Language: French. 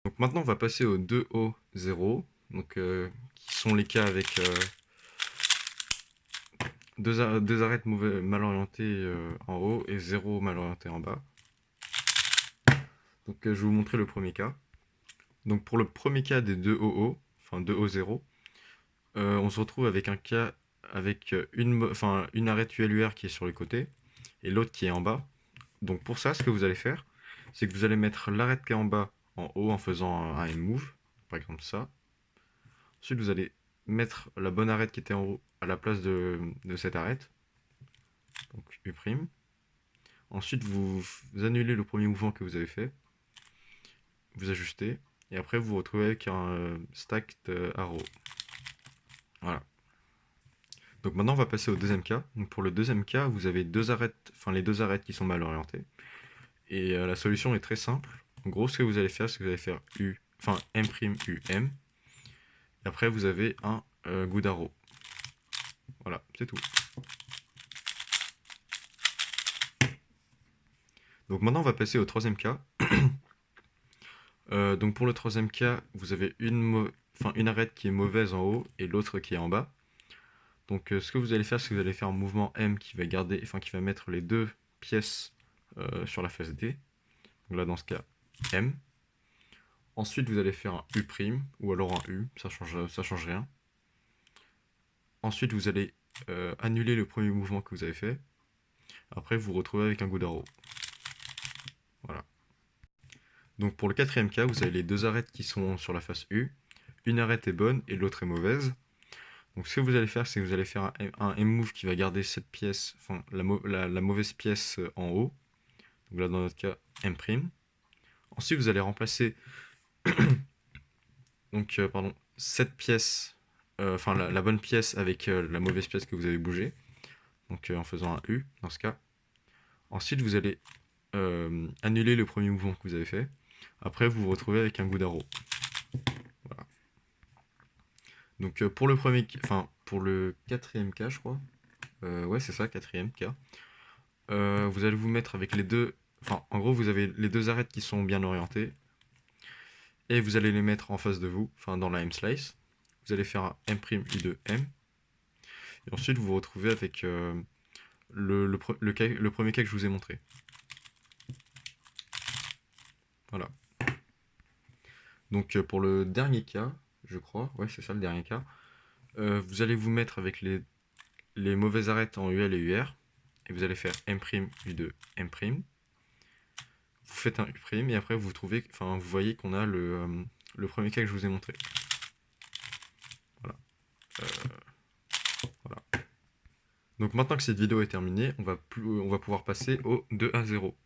Donc maintenant, on va passer au 2O0, donc, qui sont les cas avec deux arêtes mal orientées en haut et 0 mal orienté en bas. Donc je vais vous montrer le premier cas. Donc pour le premier cas des 2OO, enfin 2O0, on se retrouve avec un cas avec une arête ULUR qui est sur le côté et l'autre qui est en bas. Donc pour ça, ce que vous allez faire, c'est que vous allez mettre l'arête qui est en bas en haut en faisant un move, par exemple ça. Ensuite, vous allez mettre la bonne arête qui était en haut à la place de cette arête, donc U'. Ensuite, vous annulez le premier mouvement que vous avez fait, vous ajustez, et après vous vous retrouvez avec un stacked arrow. Voilà. Donc maintenant, on va passer au deuxième cas. Donc pour le deuxième cas, vous avez les deux arêtes qui sont mal orientées. Et la solution est très simple. En gros, ce que vous allez faire, c'est que vous allez faire M', et après vous avez un good arrow. Voilà, c'est tout. Donc maintenant, on va passer au troisième cas. Donc pour le troisième cas, vous avez une arête qui est mauvaise en haut et l'autre qui est en bas. Donc ce que vous allez faire, c'est que vous allez faire un mouvement M qui va mettre les deux pièces sur la face D. Donc là, dans ce cas, M. Ensuite, vous allez faire un U', ou alors un U, ça change rien. Ensuite, vous allez annuler le premier mouvement que vous avez fait. Après, vous vous retrouvez avec un good arrow. Voilà. Donc pour le quatrième cas, vous avez les deux arêtes qui sont sur la face U. Une arête est bonne et l'autre est mauvaise. Donc ce que vous allez faire, c'est que vous allez faire un M-move qui va garder cette pièce, enfin la mauvaise pièce en haut. Donc là, dans notre cas, M'. Ensuite, vous allez remplacer cette pièce, enfin la bonne pièce avec la mauvaise pièce que vous avez bougée. Donc en faisant un U dans ce cas. Ensuite, vous allez annuler le premier mouvement que vous avez fait. Après, vous vous retrouvez avec un good arrow. Voilà. Donc pour le quatrième cas, je crois. Ouais, c'est ça, quatrième cas. Vous allez vous mettre avec les deux. Enfin, en gros, vous avez les deux arêtes qui sont bien orientées. Et vous allez les mettre en face de vous, enfin dans la M-slice. Vous allez faire un M', U2M. Et ensuite, vous vous retrouvez avec le premier cas que je vous ai montré. Voilà. Donc pour le dernier cas, je crois, ouais, c'est ça le dernier cas. Vous allez vous mettre avec les mauvaises arêtes en UL et UR. Et vous allez faire M', U2, M'. Vous faites un U', et après vous voyez qu'on a le premier cas que je vous ai montré. Voilà. Voilà. Donc maintenant que cette vidéo est terminée, on va pouvoir passer au 2 à 0.